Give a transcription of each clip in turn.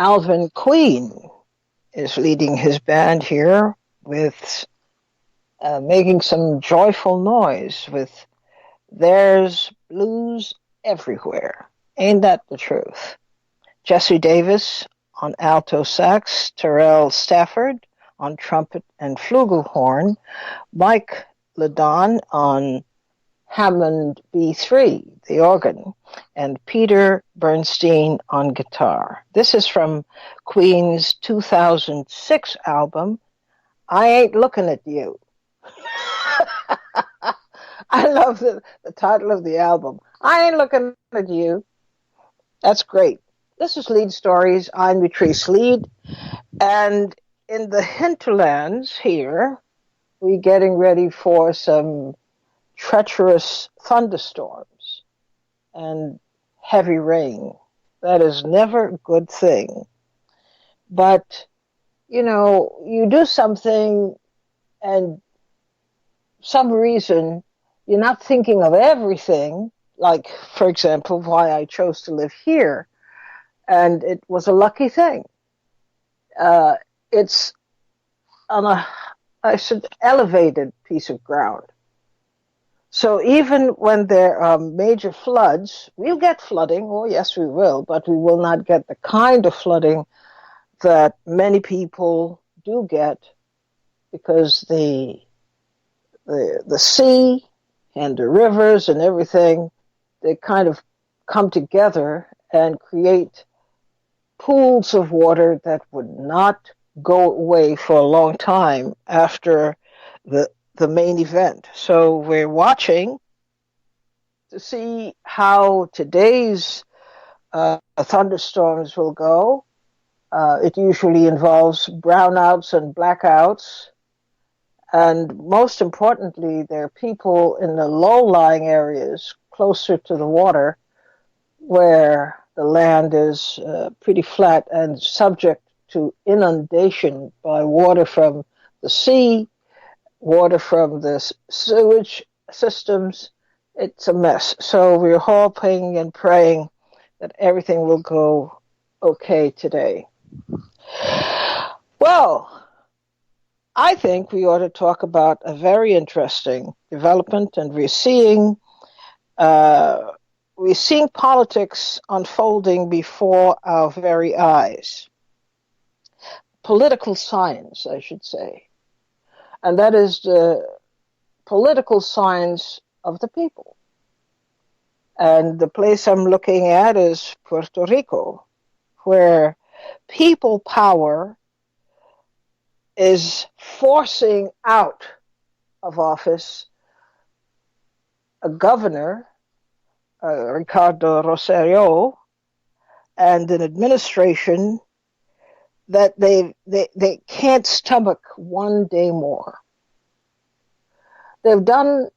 Alvin Queen is leading his band here with making some joyful noise with There's Blues Everywhere. Ain't that the truth? Jesse Davis on alto sax, Terrell Stafford on trumpet and flugelhorn, Mike Ladon on Hammond B3, the organ, and Peter Bernstein on guitar. This is from Queen's 2006 album, I Ain't Looking at You. I love the title of the album. I Ain't Looking at You. That's great. This is Leid Stories. I'm Patrice Leid. And in the hinterlands here, we're getting ready for some treacherous thunderstorms and heavy rain. That is never a good thing. But, you do something and some reason you're not thinking of everything, like, for example, why I chose to live here. And it was a lucky thing. It's on elevated piece of ground. So even when there are major floods, we'll get flooding. Oh, yes, we will. But we will not get the kind of flooding that many people do get because the sea and the rivers and everything, they kind of come together and create pools of water that would not go away for a long time after the main event. So we're watching to see how today's thunderstorms will go. It usually involves brownouts and blackouts. And most importantly, there are people in the low-lying areas closer to the water where the land is pretty flat and subject to inundation by water from the sea, water from the sewage systems. It's a mess. So we're hoping and praying that everything will go okay today. Well, I think we ought to talk about a very interesting development, and we're seeing politics unfolding before our very eyes. Political science, I should say. And that is the political science of the people. And the place I'm looking at is Puerto Rico, where people power is forcing out of office a governor, Ricardo Rosario, and an administration that they can't stomach one day more. They've done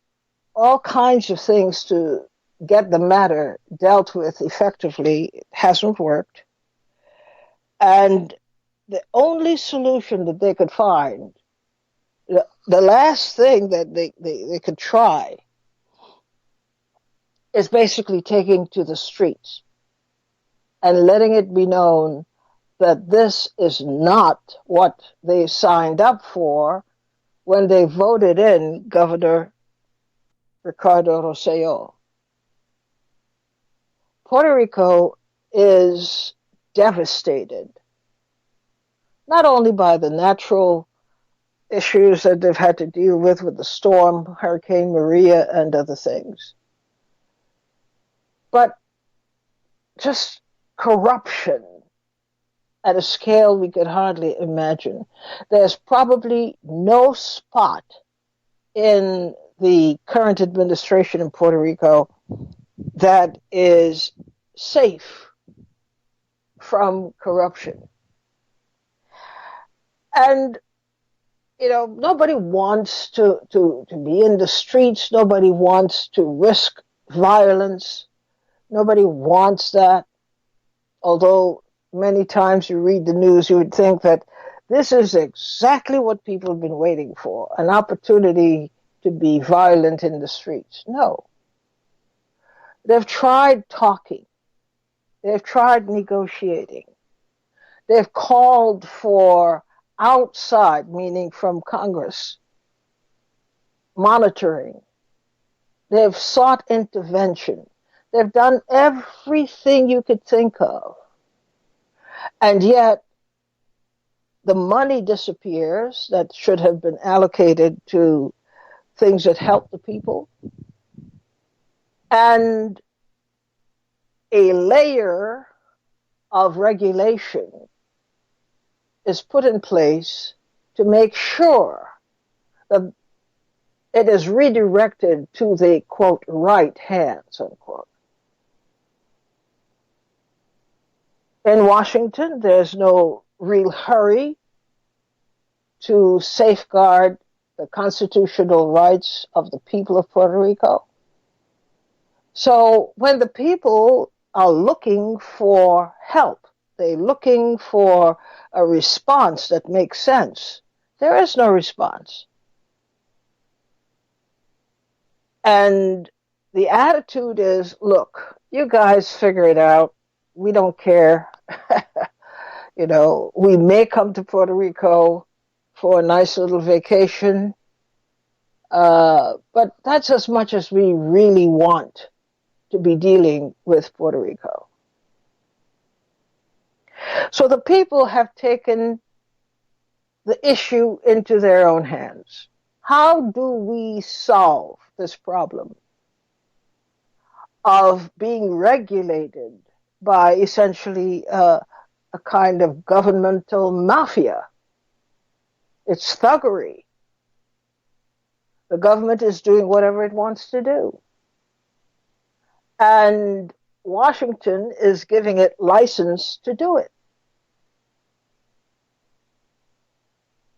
all kinds of things to get the matter dealt with effectively. It hasn't worked. And the only solution that they could find, the last thing that they could try, is basically taking to the streets and letting it be known that this is not what they signed up for when they voted in Governor Ricardo Rosselló. Puerto Rico is devastated, not only by the natural issues that they've had to deal with the storm, Hurricane Maria, and other things, but just corruption at a scale we could hardly imagine. There's probably no spot in the current administration in Puerto Rico that is safe from corruption. And, nobody wants to be in the streets. Nobody wants to risk violence. Nobody wants that. Although many times you read the news, you would think that this is exactly what people have been waiting for, an opportunity to be violent in the streets. No. They've tried talking. They've tried negotiating. They've called for outside, meaning from Congress, monitoring. They've sought intervention. They've done everything you could think of. And yet, the money disappears that should have been allocated to things that help the people. And a layer of regulation is put in place to make sure that it is redirected to the, quote, right hands, unquote. In Washington, there's no real hurry to safeguard the constitutional rights of the people of Puerto Rico. So when the people are looking for help, they're looking for a response that makes sense, there is no response. And the attitude is, look, you guys figure it out. We don't care. We may come to Puerto Rico for a nice little vacation, but that's as much as we really want to be dealing with Puerto Rico. So the people have taken the issue into their own hands. How do we solve this problem of being regulated by essentially a kind of governmental mafia? It's thuggery. The government is doing whatever it wants to do. And Washington is giving it license to do it.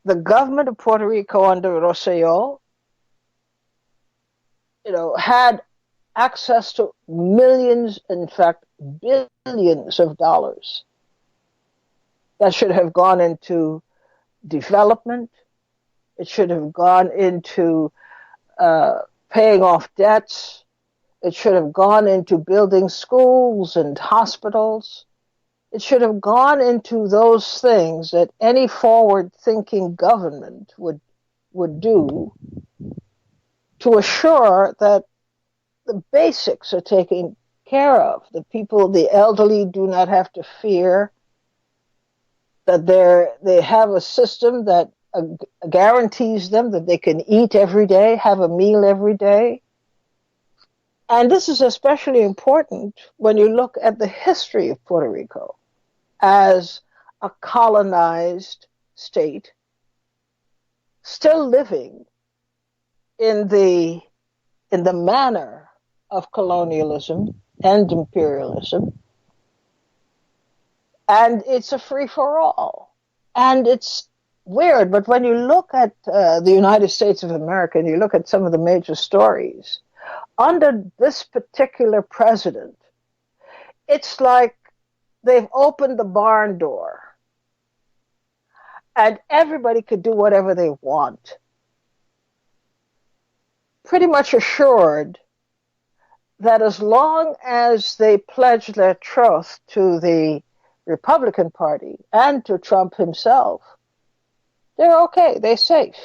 The government of Puerto Rico under Rosselló, had access to millions, in fact, billions of dollars that should have gone into development. It should have gone into paying off debts. It should have gone into building schools and hospitals. It should have gone into those things that any forward-thinking government would do to assure that the basics are taken care of. The people, the elderly, do not have to fear that they have a system that guarantees them that they can eat every day, have a meal every day. And this is especially important when you look at the history of Puerto Rico as a colonized state, still living in the manner of colonialism and imperialism. And it's a free-for-all. And it's weird, but when you look at the United States of America and you look at some of the major stories, under this particular president, it's like they've opened the barn door and everybody could do whatever they want, pretty much assured that as long as they pledge their trust to the Republican Party and to Trump himself, they're okay, they're safe.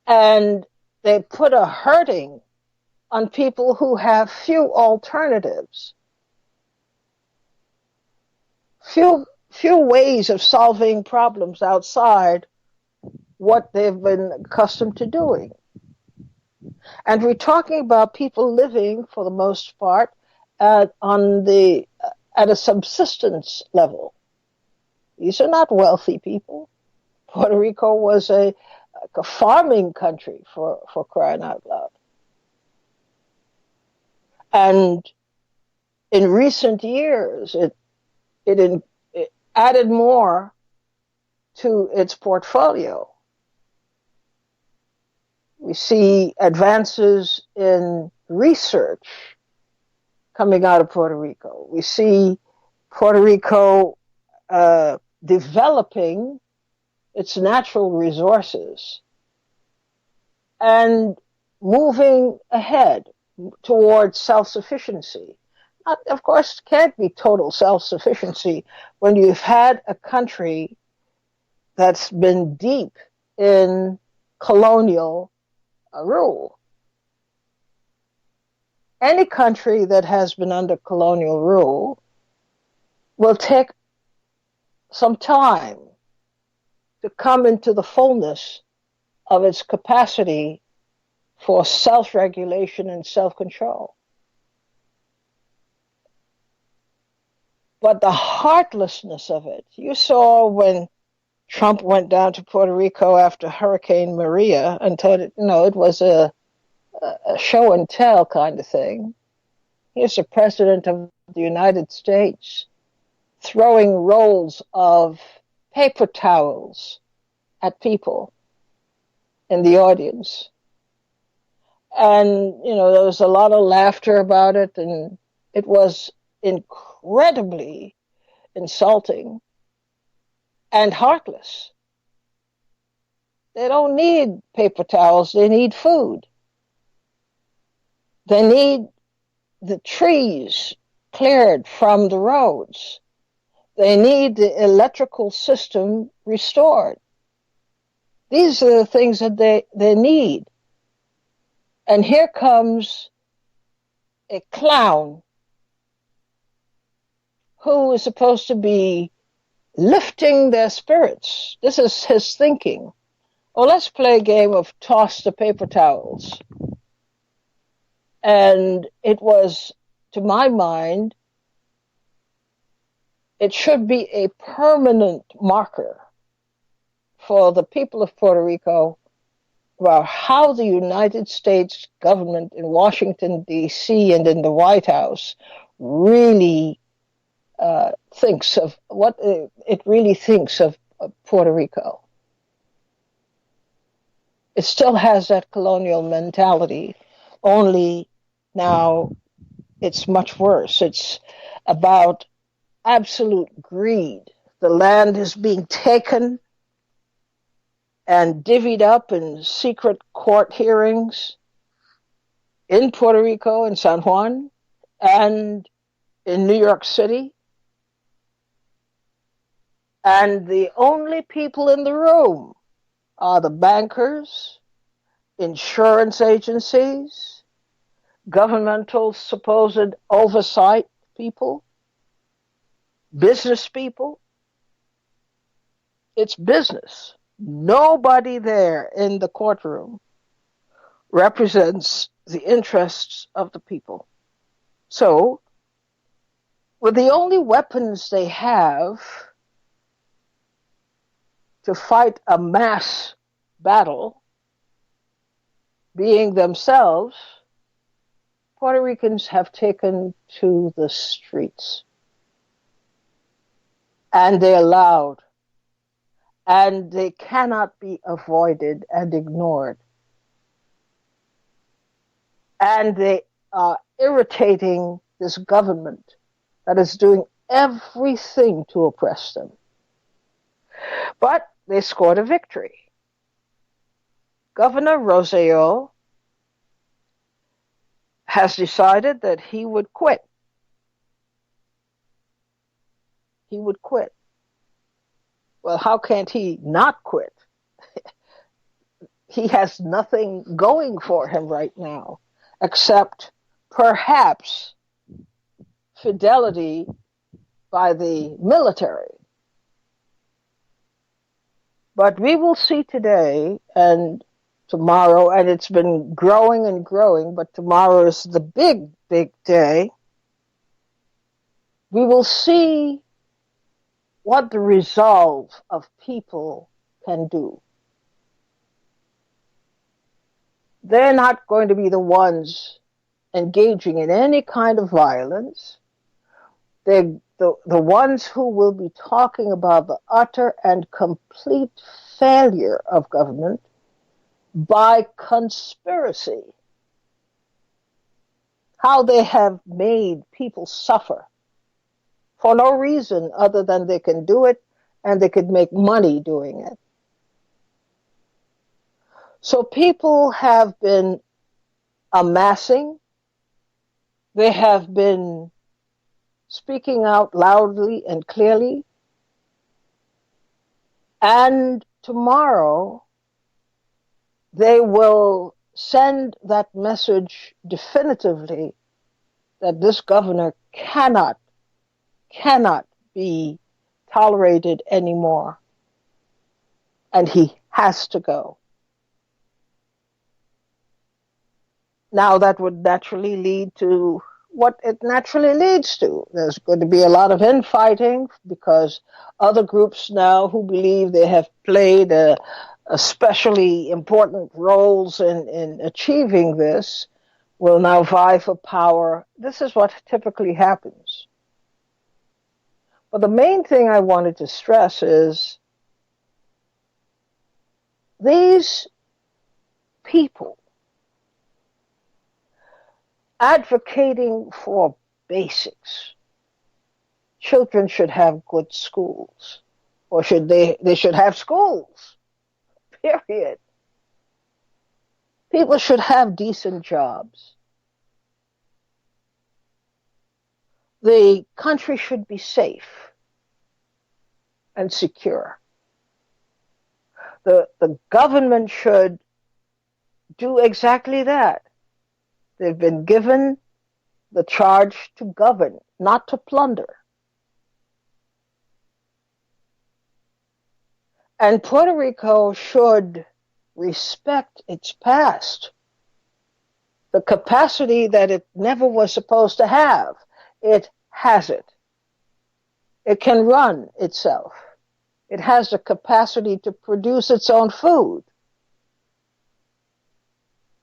And they put a hurting on people who have few alternatives, few ways of solving problems outside what they've been accustomed to doing. And we're talking about people living, for the most part, at a subsistence level. These are not wealthy people. Puerto Rico was a farming country, for crying out loud. And in recent years, it added more to its portfolio. We see advances in research coming out of Puerto Rico. We see Puerto Rico developing its natural resources and moving ahead towards self-sufficiency. of course, can't be total self-sufficiency when you've had a country that's been deep in colonial rule. Any country that has been under colonial rule will take some time to come into the fullness of its capacity for self-regulation and self-control. But the heartlessness of it, you saw when Trump went down to Puerto Rico after Hurricane Maria and told it, it was a show and tell kind of thing. Here's the president of the United States throwing rolls of paper towels at people in the audience. And, there was a lot of laughter about it, and it was incredibly insulting and heartless. They don't need paper towels, they need food. They need the trees cleared from the roads. They need the electrical system restored. These are the things that they need. And here comes a clown who is supposed to be lifting their spirits. This is his thinking. Oh, let's play a game of toss the paper towels. And it was, to my mind, it should be a permanent marker for the people of Puerto Rico about how the United States government in Washington, D.C. and in the White House really thinks of what it really thinks of Puerto Rico. It still has that colonial mentality, only now it's much worse. It's about absolute greed. The land is being taken and divvied up in secret court hearings in Puerto Rico and San Juan and in New York City. And the only people in the room are the bankers, insurance agencies, governmental supposed oversight people, business people. It's business. Nobody there in the courtroom represents the interests of the people. So, with the only weapons they have to fight a mass battle being themselves, Puerto Ricans have taken to the streets. And they're loud. And they cannot be avoided and ignored. And they are irritating this government that is doing everything to oppress them. But they scored a victory. Governor Rosselló has decided that he would quit. He would quit. Well, how can't he not quit? He has nothing going for him right now, except perhaps fidelity by the military. But we will see today and tomorrow, and it's been growing and growing, but tomorrow is the big, big day. We will see what the resolve of people can do. They're not going to be the ones engaging in any kind of violence. They're the ones who will be talking about the utter and complete failure of government by conspiracy. How they have made people suffer for no reason other than they can do it and they could make money doing it. So people have been amassing, they have been speaking out loudly and clearly. And tomorrow, they will send that message definitively that this governor cannot be tolerated anymore. And he has to go. Now, that would naturally lead to what it naturally leads to. There's going to be a lot of infighting because other groups now who believe they have played especially important roles in achieving this will now vie for power. This is what typically happens. But the main thing I wanted to stress is these people advocating for basics. Children should have good schools, or they should have schools, period. People should have decent jobs. The country should be safe and secure. The government should do exactly that. They've been given the charge to govern, not to plunder. And Puerto Rico should respect its past, the capacity that it never was supposed to have. It has it. It can run itself. It has the capacity to produce its own food.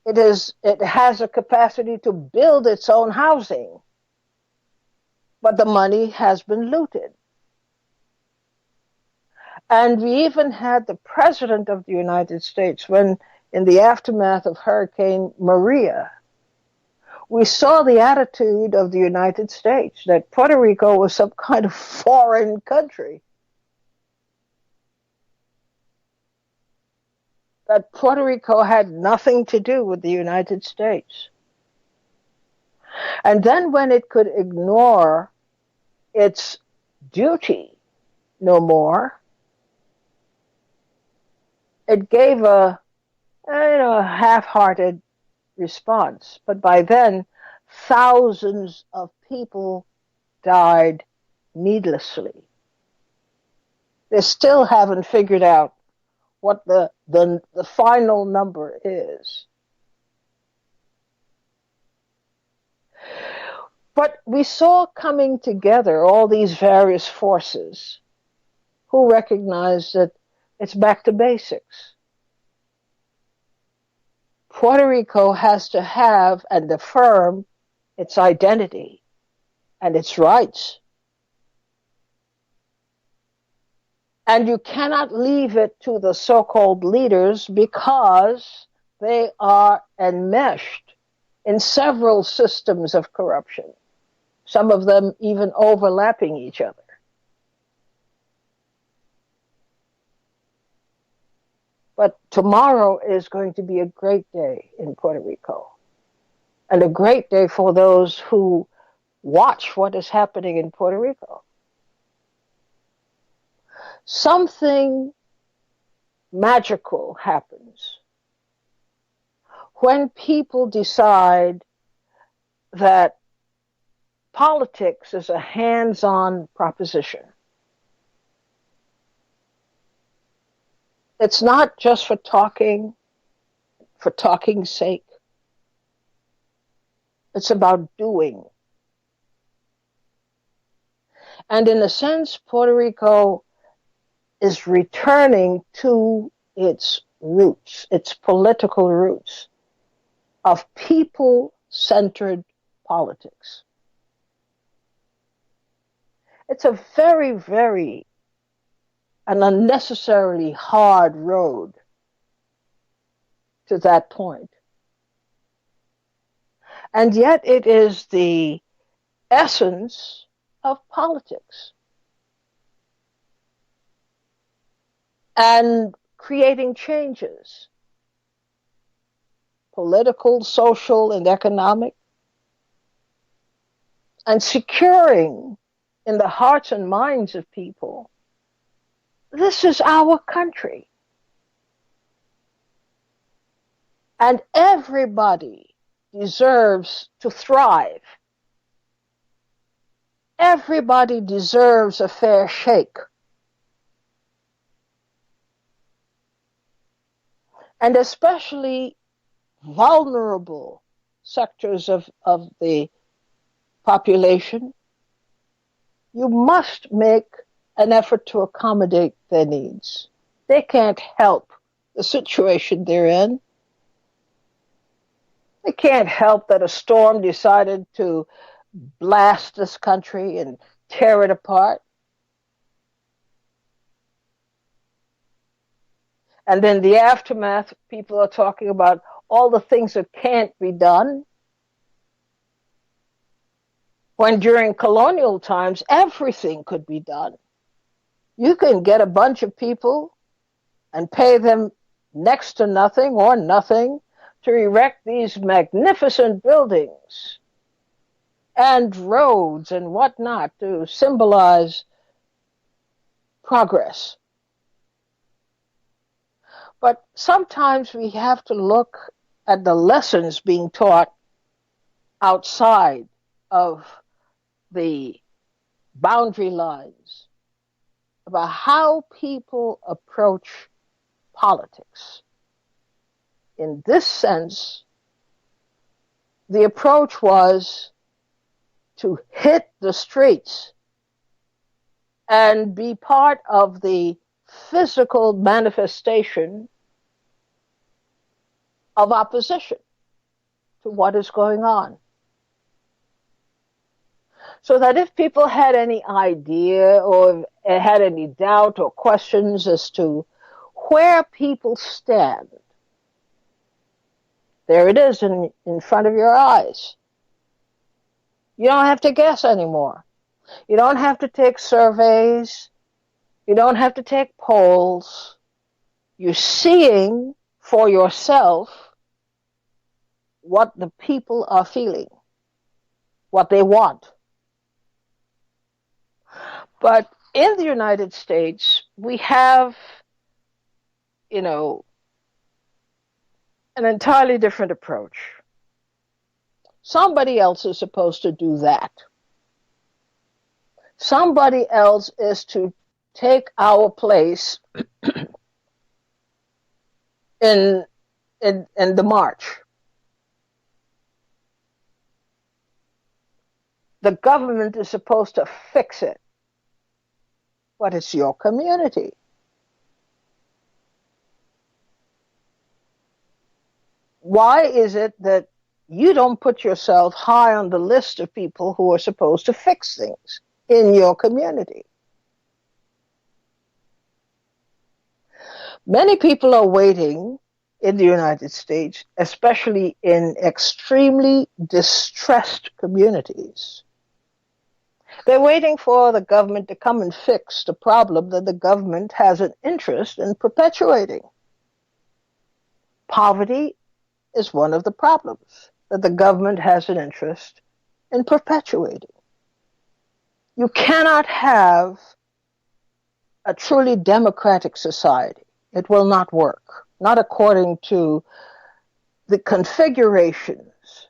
It has a capacity to build its own housing. But the money has been looted. And we even had the President of the United States, when in the aftermath of Hurricane Maria, we saw the attitude of the United States that Puerto Rico was some kind of foreign country. That Puerto Rico had nothing to do with the United States. And then when it could ignore its duty no more, it gave a half-hearted response. But by then, thousands of people died needlessly. They still haven't figured out what the final number is. But we saw coming together all these various forces who recognized that it's back to basics. Puerto Rico has to have and affirm its identity and its rights. And you cannot leave it to the so-called leaders because they are enmeshed in several systems of corruption, some of them even overlapping each other. But tomorrow is going to be a great day in Puerto Rico, and a great day for those who watch what is happening in Puerto Rico. Something magical happens when people decide that politics is a hands-on proposition. It's not just for talking's sake. It's about doing. And in a sense, Puerto Rico is returning to its roots, its political roots of people-centered politics. It's a very, very an unnecessarily hard road to that point. And yet it is the essence of politics. And creating changes, political, social, and economic. and securing in the hearts and minds of people, this is our country. And everybody deserves to thrive. Everybody deserves a fair shake. And especially vulnerable sectors of the population, you must make an effort to accommodate their needs. They can't help the situation they're in. They can't help that a storm decided to blast this country and tear it apart. And then the aftermath, people are talking about all the things that can't be done. When during colonial times, everything could be done. You can get a bunch of people and pay them next to nothing or nothing to erect these magnificent buildings and roads and whatnot to symbolize progress. But sometimes we have to look at the lessons being taught outside of the boundary lines about how people approach politics. In this sense, the approach was to hit the streets and be part of the physical manifestation of opposition to what is going on. So that if people had any idea or had any doubt or questions as to where people stand, there it is in front of your eyes. You don't have to guess anymore. You don't have to take surveys. You don't have to take polls. You're seeing for yourself what the people are feeling, what they want. But in the United States, we have, an entirely different approach. Somebody else is supposed to do that. Somebody else is to take our place in the march. The government is supposed to fix it, but it's your community. Why is it that you don't put yourself high on the list of people who are supposed to fix things in your community? Many people are waiting in the United States, especially in extremely distressed communities. They're waiting for the government to come and fix the problem that the government has an interest in perpetuating. Poverty is one of the problems that the government has an interest in perpetuating. You cannot have a truly democratic society. It will not work, not according to the configurations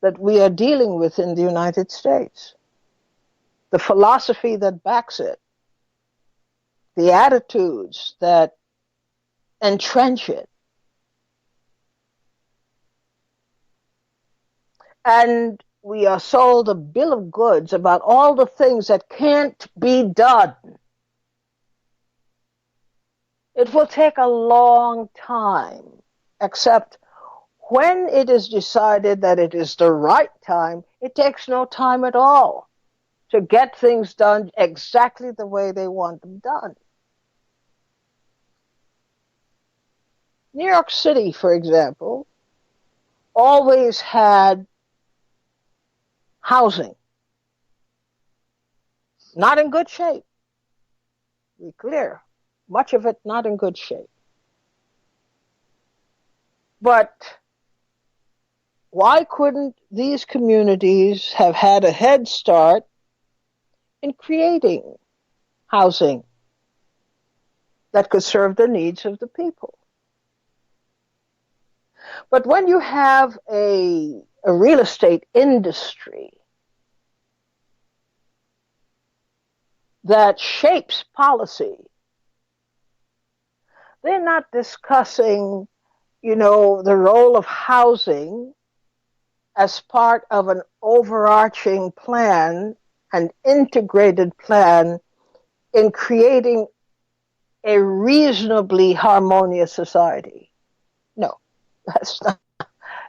that we are dealing with in the United States, the philosophy that backs it, the attitudes that entrench it. And we are sold a bill of goods about all the things that can't be done. It will take a long time, except when it is decided that it is the right time, it takes no time at all to get things done exactly the way they want them done. New York City, for example, always had housing not in good shape. Be clear, much of it not in good shape. But Why couldn't these communities have had a head start in creating housing that could serve the needs of the people? But when you have a real estate industry that shapes policy, they're not discussing, the role of housing as part of an overarching plan, an integrated plan in creating a reasonably harmonious society. No, that's not.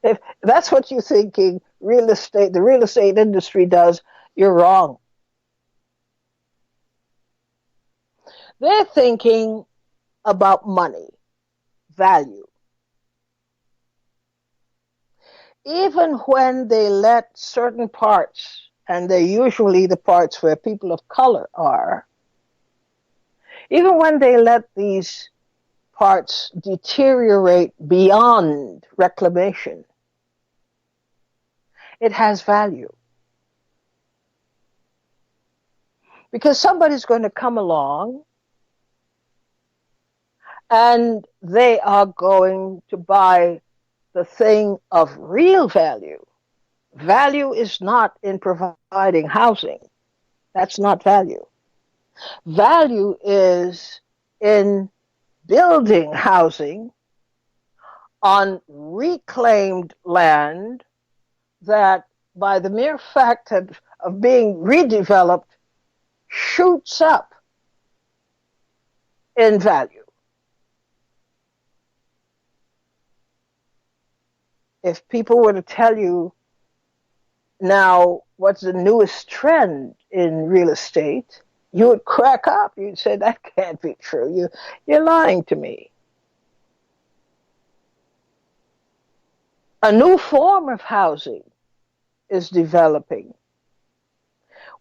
If that's what you're thinking, the real estate industry does, you're wrong. They're thinking about money, value. Even when they let certain parts, and they're usually the parts where people of color are, even when they let these parts deteriorate beyond reclamation, it has value. Because somebody's going to come along and they are going to buy the thing of real value. Value is not in providing housing. That's not value. Value is in building housing on reclaimed land that, by the mere fact of being redeveloped, shoots up in value. If people were to tell you now what's the newest trend in real estate, you would crack up. You'd say, that can't be true. You're lying to me. A new form of housing is developing.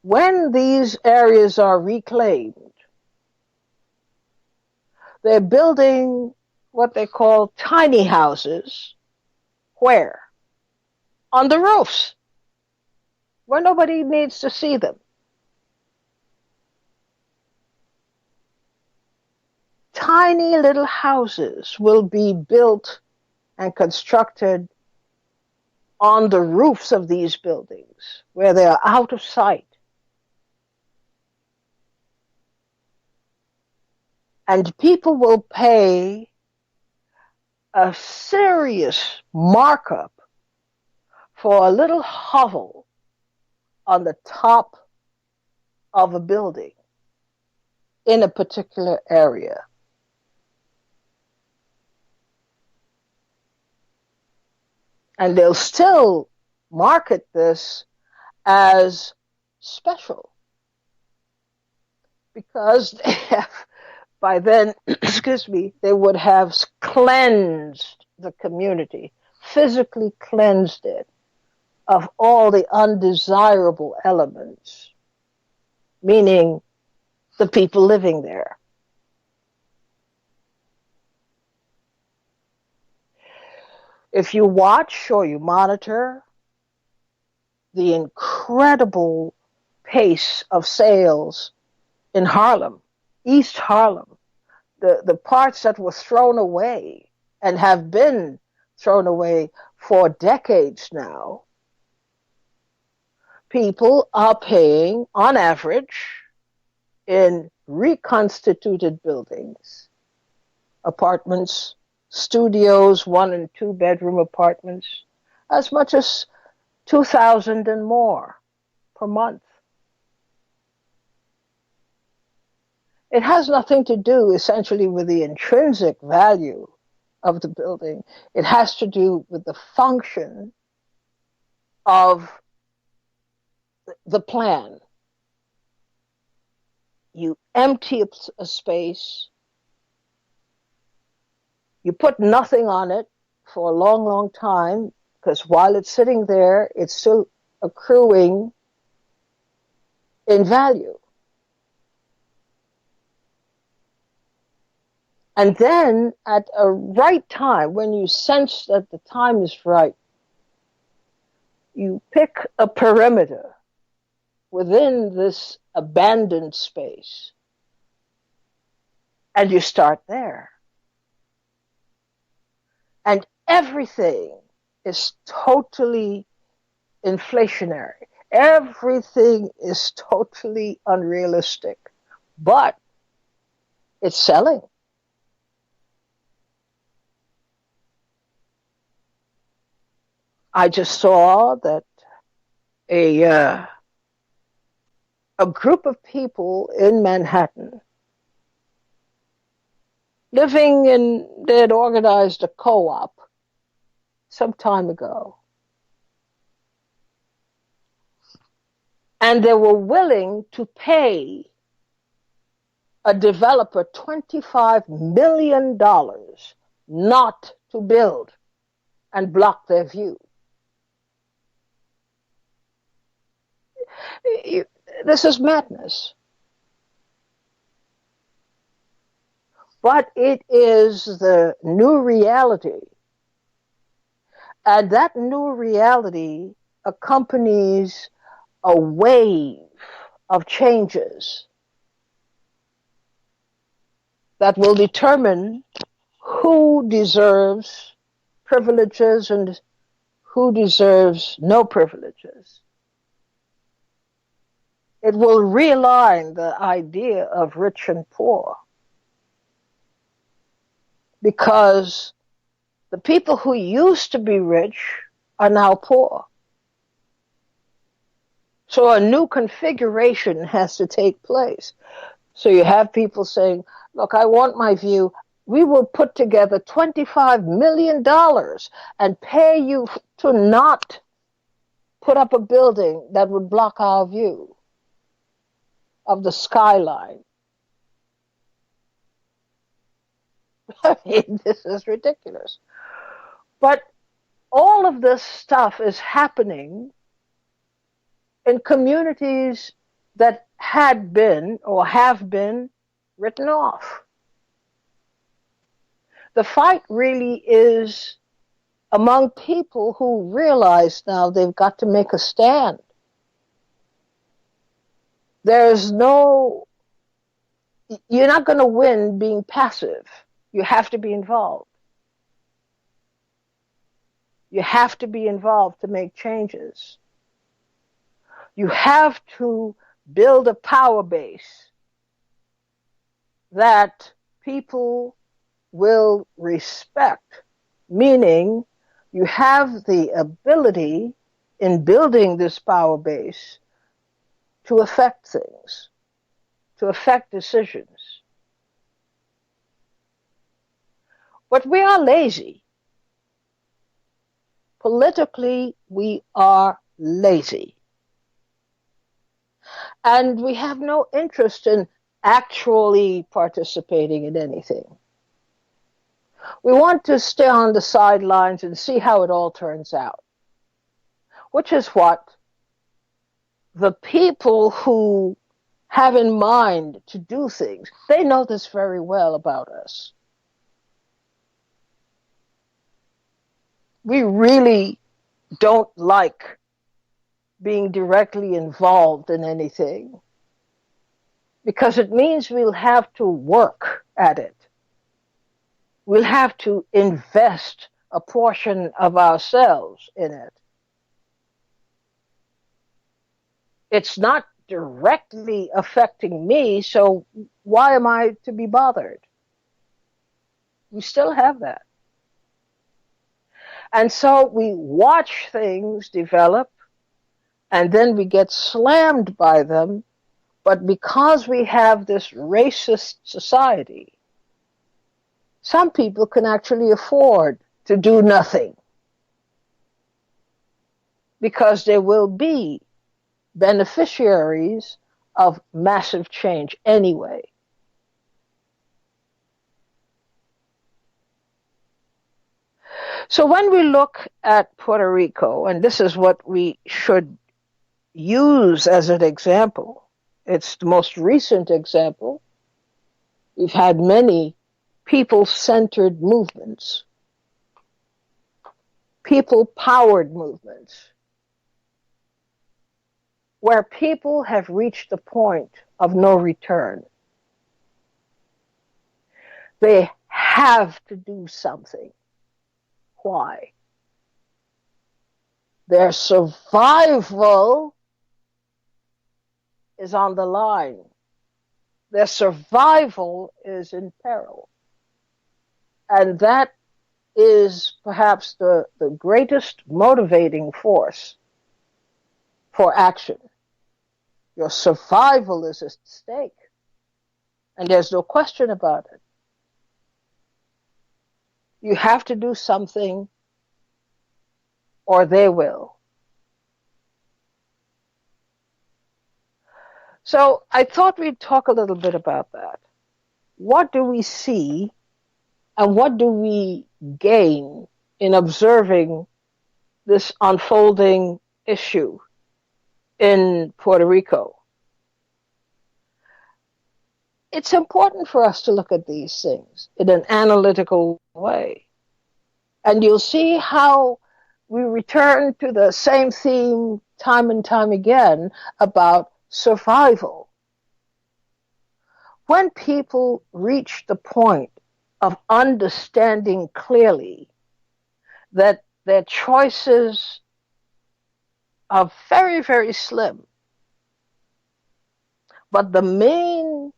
When these areas are reclaimed, they're building what they call tiny houses. Where? On the roofs, where nobody needs to see them. Tiny little houses will be built and constructed on the roofs of these buildings where they are out of sight. And people will pay a serious markup for a little hovel on the top of a building in a particular area. And they'll still market this as special because they have, by then, they would have cleansed the community, physically cleansed it of all the undesirable elements, meaning the people living there. If you watch or you monitor the incredible pace of sales in Harlem, East Harlem, the parts that were thrown away and have been thrown away for decades now, people are paying, on average, in reconstituted buildings, apartments, studios, 1 and 2 bedroom apartments, as much as $2,000 and more per month. It has nothing to do essentially with the intrinsic value of the building. It has to do with the function of the plan. You empty a space, you put nothing on it for a long, long time, because while it's sitting there, it's still accruing in value. And then at a right time, when you sense that the time is right, You pick a perimeter within this abandoned space and you start there. And everything is totally inflationary. Everything is totally unrealistic, but it's selling. I just saw that a uh, a group of people in Manhattan living in they had organized a co-op some time ago, and they were willing to pay a developer $25 million not to build and block their view. This is madness. But it is the new reality. And that new reality accompanies a wave of changes that will determine who deserves privileges and who deserves no privileges. It will realign the idea of rich and poor, because the people who used to be rich are now poor. So a new configuration has to take place. So you have people saying, look, I want my view. We will put together $25 million and pay you to not put up a building that would block our view of the skyline. I mean, this is ridiculous. But all of this stuff is happening in communities that had been or have been written off. The fight really is among people who realize now they've got to make a stand. You're not going to win being passive. You have to be involved. You have to be involved to make changes. You have to build a power base that people will respect, meaning you have the ability in building this power base to affect things, to affect decisions. But we are lazy. Politically, we are lazy. And we have no interest in actually participating in anything. We want to stay on the sidelines and see how it all turns out, which is what the people who have in mind to do things, they know this very well about us. We really don't like being directly involved in anything because it means we'll have to work at it. We'll have to invest a portion of ourselves in it. It's not directly affecting me, so why am I to be bothered? We still have that. And so we watch things develop, and then we get slammed by them. But because we have this racist society, some people can actually afford to do nothing because there will be beneficiaries of massive change anyway. So when we look at Puerto Rico, and this is what we should use as an example, it's the most recent example. We've had many people-centered movements, people-powered movements. where people have reached the point of no return. They have to do something. Why? Their survival is on the line. Their survival is in peril. And that is perhaps the greatest motivating force for action. Your survival is at stake. And there's no question about it. You have to do something or they will. So I thought we'd talk a little bit about that. What do we see and what do we gain in observing this unfolding issue in Puerto Rico? It's important for us to look at these things in an analytical way. And you'll see how we return to the same theme time and time again about survival. When people reach the point of understanding clearly that their choices are very, very slim, but the main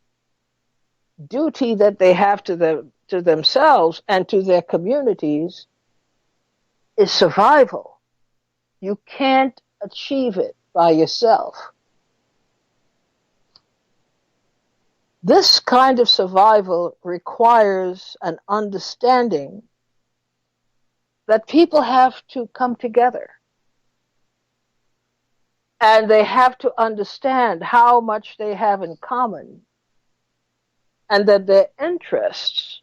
duty that they have to themselves and to their communities is survival. You can't achieve it by yourself. This kind of survival requires an understanding that people have to come together. And they have to understand how much they have in common and that their interests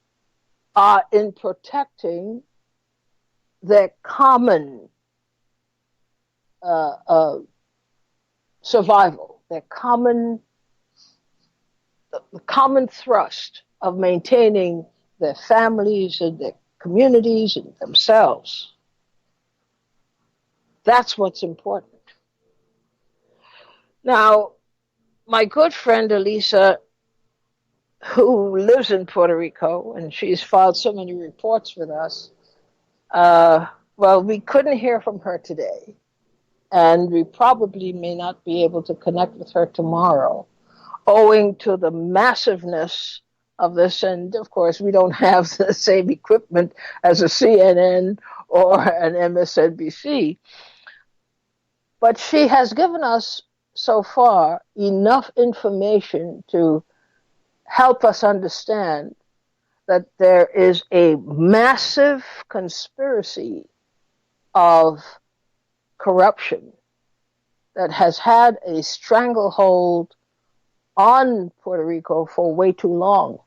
are in protecting their common survival, their common the common thrust of maintaining their families and their communities and themselves. That's what's important. Now, my good friend Elisa, who lives in Puerto Rico, and she's filed so many reports with us, well, we couldn't hear from her today, and we probably may not be able to connect with her tomorrow, owing to the massiveness of this. And of course, we don't have the same equipment as a CNN or an MSNBC. But she has given us so far enough information to help us understand that there is a massive conspiracy of corruption that has had a stranglehold on Puerto Rico for way too long.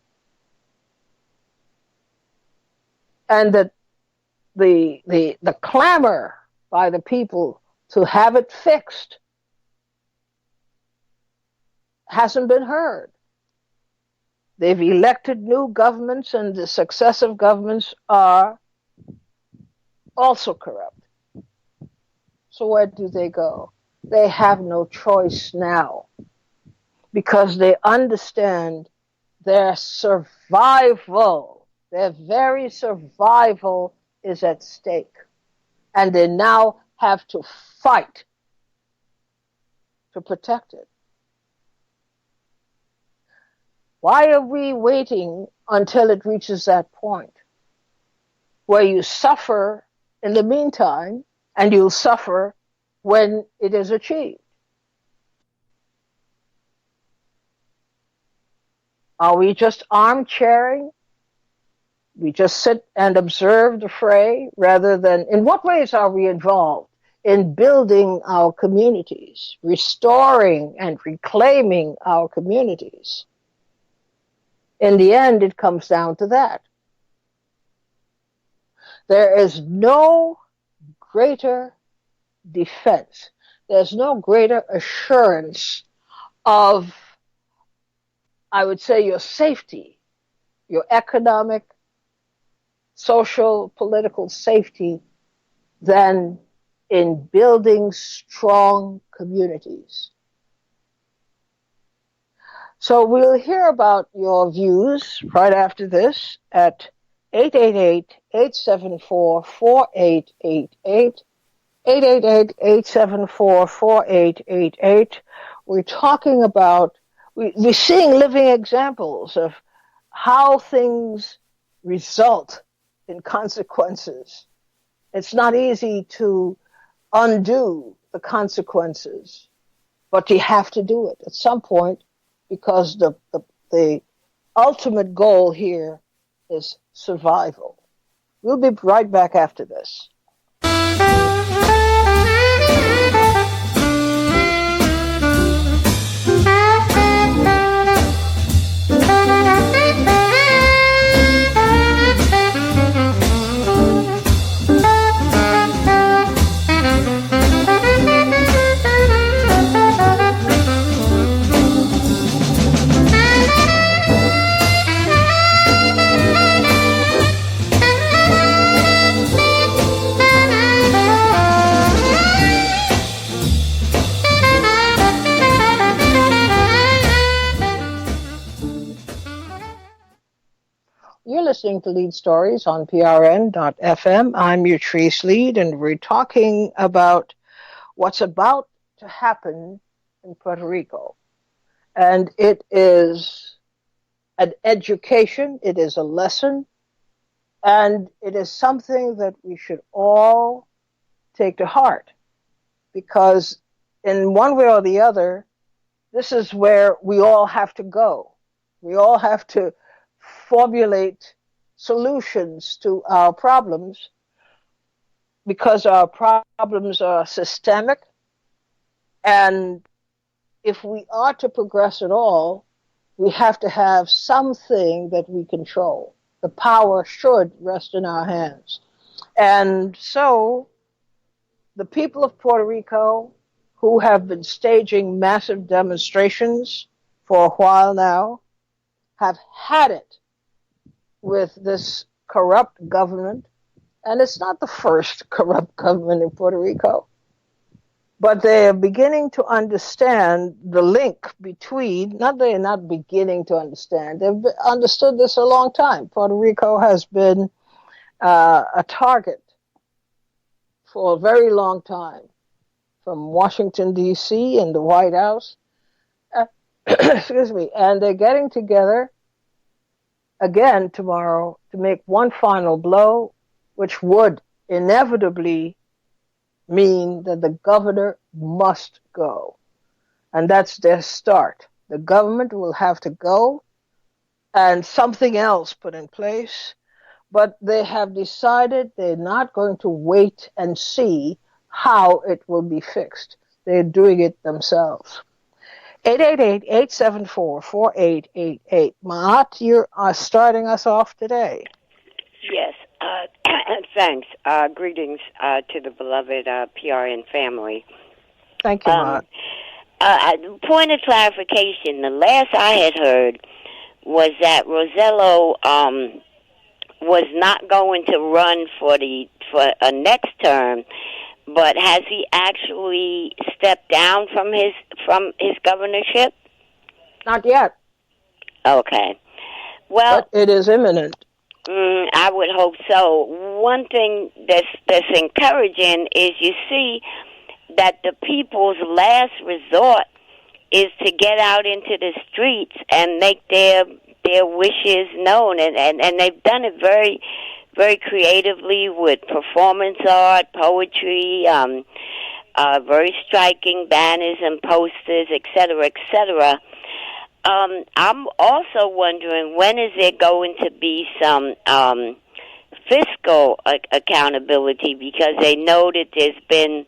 And that the clamor by the people to have it fixed hasn't been heard. They've elected new governments, and the successive governments are also corrupt. So where do they go? They have no choice now, because they understand their survival, their very survival is at stake. And they now have to fight to protect it. Why are we waiting until it reaches that point where you suffer in the meantime and you'll suffer when it is achieved? Are we just armchairing? We just sit and observe the fray rather than, in what ways are we involved in building our communities, restoring and reclaiming our communities? In the end, it comes down to that. There is no greater defense. There's no greater assurance of, I would say, your safety, your economic, social, political safety than in building strong communities. So we'll hear about your views right after this at 888-874-4888. 888-874-4888. We're talking about, we're seeing living examples of how things result in consequences. It's not easy to undo the consequences, but you have to do it at some point because the ultimate goal here is survival. We'll be right back after this. You're listening to Leid Stories on PRN.FM. I'm Utrice Leid, and we're talking about what's about to happen in Puerto Rico. And it is an education, it is a lesson, and it is something that we should all take to heart. Because in one way or the other, this is where we all have to go. We all have to formulate solutions to our problems because our problems are systemic, and if we are to progress at all, we have to have something that we control. The power should rest in our hands. And so the people of Puerto Rico, who have been staging massive demonstrations for a while now, have had it with this corrupt government. And it's not the first corrupt government in Puerto Rico. But they are beginning to understand the link between, not they're not beginning to understand, they've understood this a long time. Puerto Rico has been a target for a very long time, from Washington, D.C. and the White House. Excuse me. And they're getting together again tomorrow to make one final blow, which would inevitably mean that the governor must go. And that's their start. The government will have to go and something else put in place. But they have decided they're not going to wait and see how it will be fixed. They're doing it themselves. 888-874-4888. Maat, you are starting us off today. Yes. Thanks. Greetings to the beloved PRN family. Thank you, Maat. Point of clarification, the last I had heard was that Rosello was not going to run for a next term, but has he actually stepped down from his governorship? Not yet. Okay. Well, but it is imminent. I would hope so. One thing that's encouraging is you see that the people's last resort is to get out into the streets and make their wishes known, and they've done it very, very creatively with performance art, poetry, very striking banners and posters, etc., etc. I'm also wondering, when is there going to be some fiscal accountability, because they know that there's been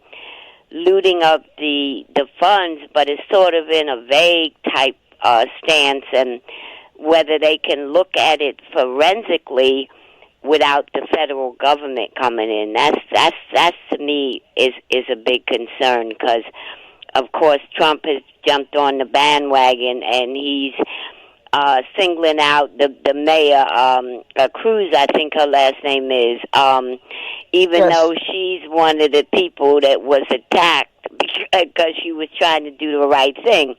looting of the funds, but it's sort of in a vague type stance, and whether they can look at it forensically without the federal government coming in. That's to me is a big concern, because of course Trump has jumped on the bandwagon, and he's singling out the mayor, Cruz, I think her last name is, even yes. though she's one of the people that was attacked because she was trying to do the right thing.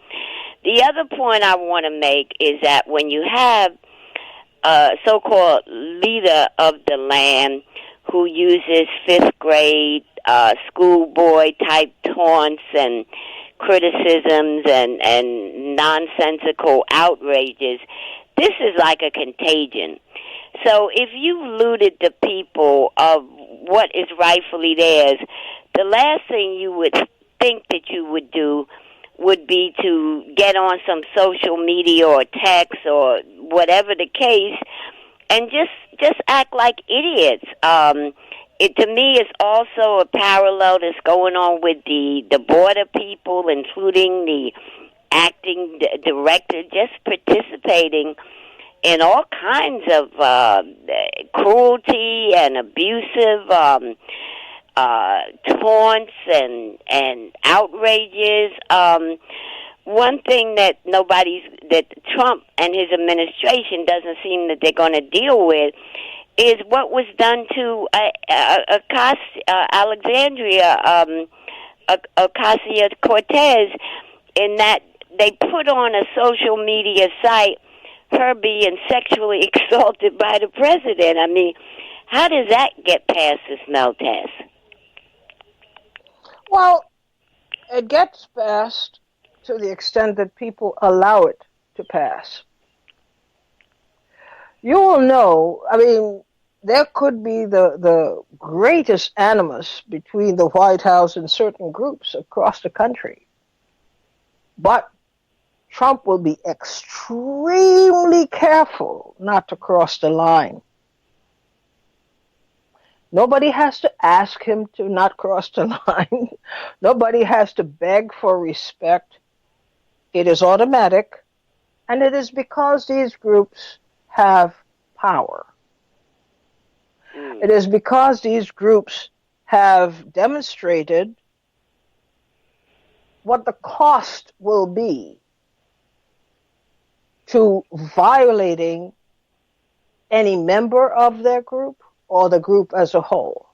The other point I want to make is that when you have a so-called leader of the land who uses fifth grade schoolboy type taunts and criticisms and nonsensical outrages, this is like a contagion. So if you looted the people of what is rightfully theirs, the last thing you would think that you would do would be to get on some social media or text or whatever the case and just act like idiots. It to me is also a parallel that's going on with the border people, including the acting director, just participating in all kinds of cruelty and abusive taunts and outrages. One thing that Trump and his administration doesn't seem that they're going to deal with is what was done to Alexandria Ocasio-Cortez, in that they put on a social media site her being sexually assaulted by the president. I mean, how does that get past the smell test? Well, it gets passed to the extent that people allow it to pass. You will know, I mean, there could be the greatest animus between the White House and certain groups across the country. But Trump will be extremely careful not to cross the line. Nobody has to ask him to not cross the line. Nobody has to beg for respect. It is automatic, and it is because these groups have power. It is because these groups have demonstrated what the cost will be to violating any member of their group or the group as a whole.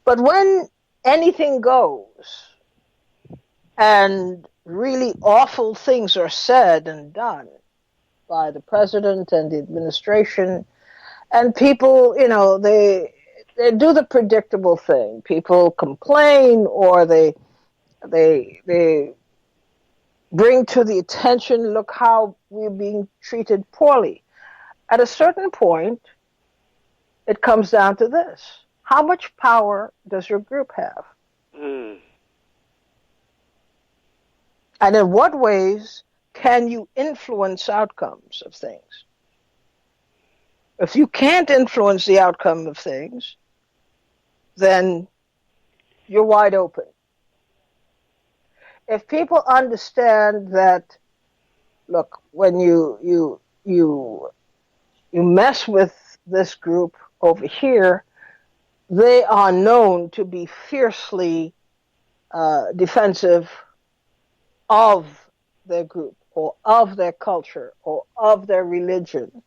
But when anything goes and really awful things are said and done by the president and the administration, and people, they do the predictable thing. People complain, or they bring to the attention, look how we're being treated poorly. At a certain point, it comes down to this. How much power does your group have? And in what ways can you influence outcomes of things? If you can't influence the outcome of things, then you're wide open. If people understand that, look, when you mess with this group over here, they are known to be fiercely defensive of their group, or of their culture, or of their religion,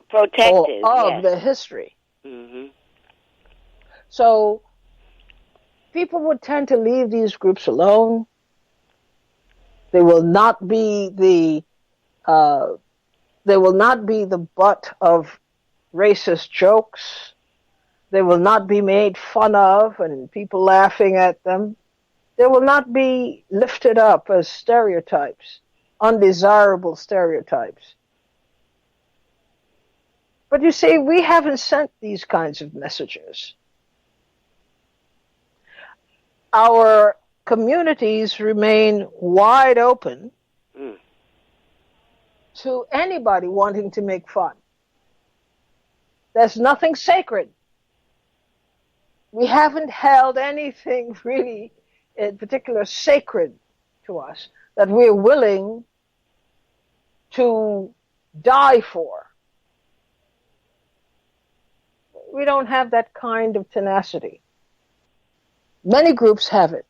protective, or of yes, their history. Mm-hmm. So people would tend to leave these groups alone. They will not be the butt of racist jokes. They will not be made fun of and people laughing at them. They will not be lifted up as stereotypes, undesirable stereotypes. But you see, we haven't sent these kinds of messages. Our communities remain wide open to anybody wanting to make fun. There's nothing sacred. We haven't held anything really in particular sacred to us that we're willing to die for. We don't have that kind of tenacity. Many groups have it.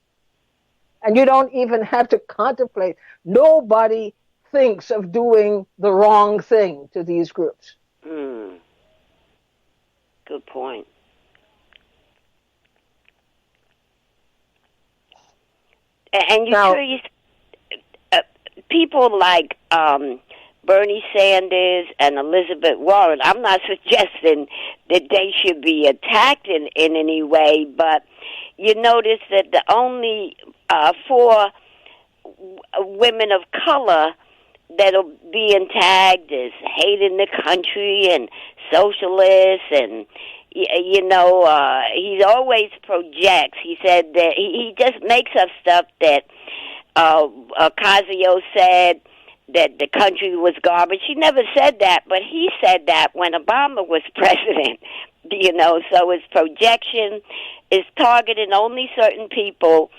And you don't even have to contemplate. Nobody thinks of doing the wrong thing to these groups. Good point. And you people like Bernie Sanders and Elizabeth Warren, I'm not suggesting that they should be attacked in any way, but you notice that the only four women of color that are being tagged as hating the country and socialists, and he always projects. He said that he just makes up stuff that Ocasio said that the country was garbage. He never said that, but he said that when Obama was president. So his projection is targeting only certain people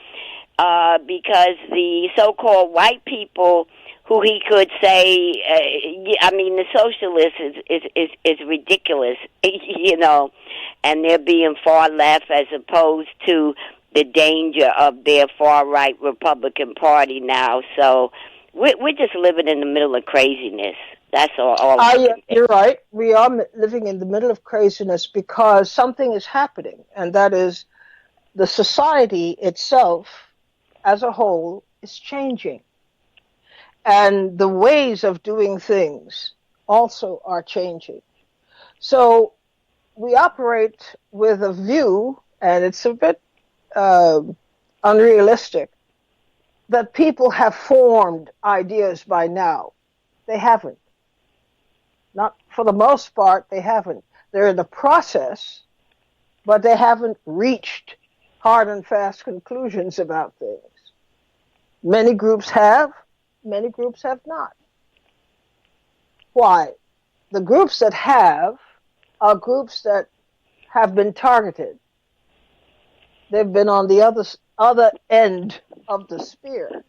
because the so-called white people who he could say, the socialists is ridiculous, and they're being far left as opposed to the danger of their far-right Republican Party now. So we're just living in the middle of craziness. That's all. Yeah, you're right. We are living in the middle of craziness because something is happening, and that is the society itself as a whole is changing. And the ways of doing things also are changing. So we operate with a view, and it's a bit unrealistic, that people have formed ideas by now. They haven't. Not for the most part, they haven't. They're in the process, but they haven't reached hard and fast conclusions about things. Many groups have, many groups have not. Why? The groups that have are groups that have been targeted. They've been on the other end of the spear.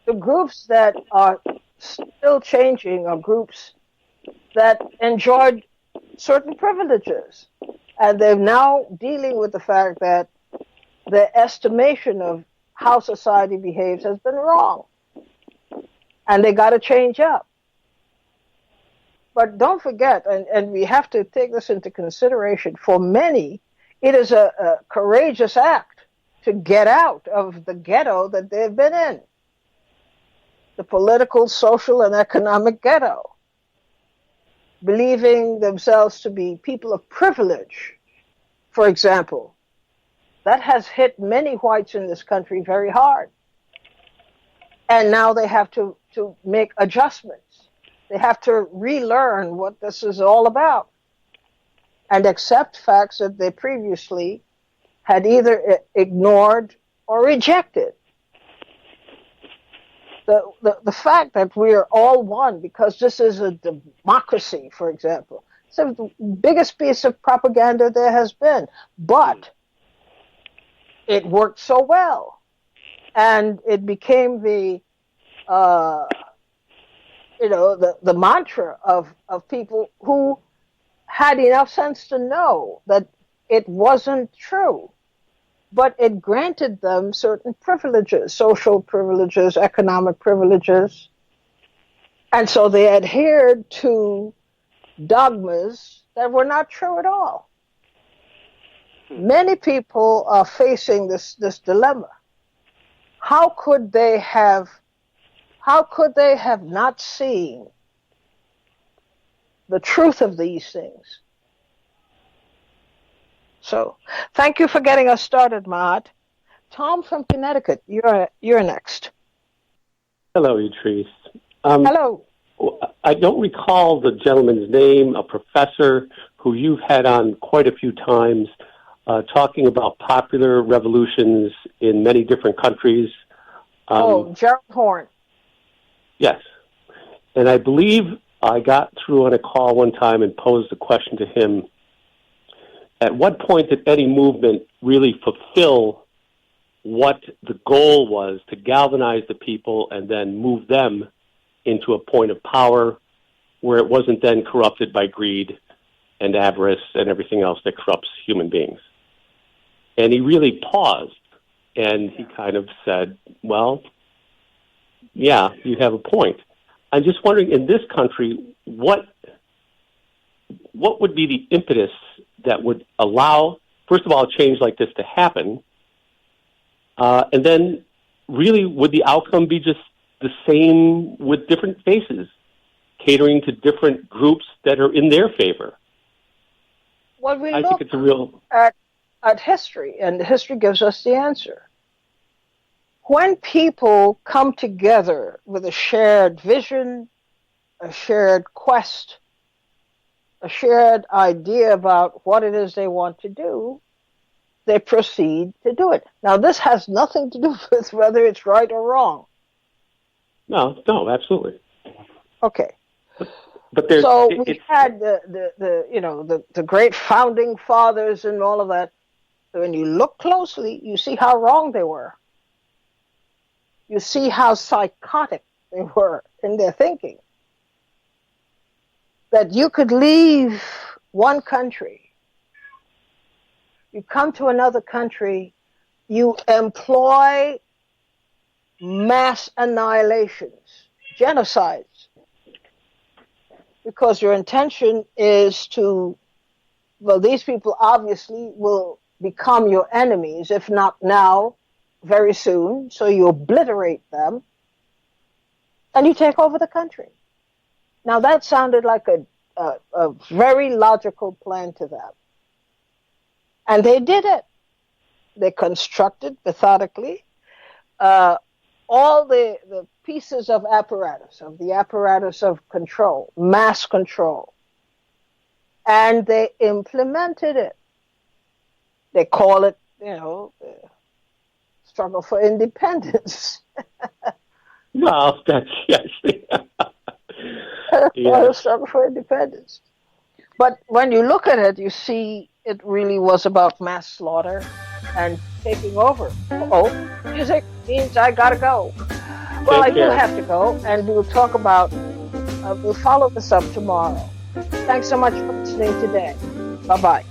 The groups that are still changing are groups that enjoyed certain privileges, and they're now dealing with the fact that their estimation of how society behaves has been wrong, and they got to change up. But don't forget, and we have to take this into consideration, for many, it is a courageous act to get out of the ghetto that they've been in, the political, social, and economic ghetto, believing themselves to be people of privilege, for example. That has hit many whites in this country very hard. And now they have to make adjustments. They have to relearn what this is all about and accept facts that they previously had either ignored or rejected. The fact that we are all one because this is a democracy, for example, it's the biggest piece of propaganda there has been. But it worked so well, and it became the mantra of people who had enough sense to know that it wasn't true, but it granted them certain privileges, social privileges, economic privileges, and so they adhered to dogmas that were not true at all. Many people are facing this dilemma. How could they have not seen the truth of these things? So, thank you for getting us started, Mahat. Tom from Connecticut, you're next. Hello, Utrice. Hello. I don't recall the gentleman's name, a professor who you've had on quite a few times, talking about popular revolutions in many different countries. Gerald Horne. Yes. And I believe I got through on a call one time and posed a question to him. At what point did any movement really fulfill what the goal was to galvanize the people and then move them into a point of power where it wasn't then corrupted by greed and avarice and everything else that corrupts human beings? And he really paused, and he kind of said, well, yeah, you have a point. I'm just wondering, in this country, what would be the impetus that would allow, first of all, a change like this to happen, and then really would the outcome be just the same with different faces, catering to different groups that are in their favor. Well, we I look think it's a real... at history, and history gives us the answer. When people come together with a shared vision, a shared quest, a shared idea about what it is they want to do, they proceed to do it. Now, this has nothing to do with whether it's right or wrong. No, absolutely. Okay. But there's... So we had the great founding fathers and all of that. When you look closely, you see how wrong they were. You see how psychotic they were in their thinking. That you could leave one country, you come to another country, you employ mass annihilations, genocides, because your intention is to, well, these people obviously will become your enemies, if not now, very soon, so you obliterate them, and you take over the country. Now, that sounded like a very logical plan to them. And they did it. They constructed methodically all the pieces of the apparatus of control, mass control. And they implemented it. They call it, struggle for independence. Well, that's... Yes. The struggle for independence. But when you look at it, you see it really was about mass slaughter and taking over. Music means I gotta go. Well, I do have to go, and we'll talk about, we'll follow this up tomorrow. Thanks so much for listening today. Bye-bye.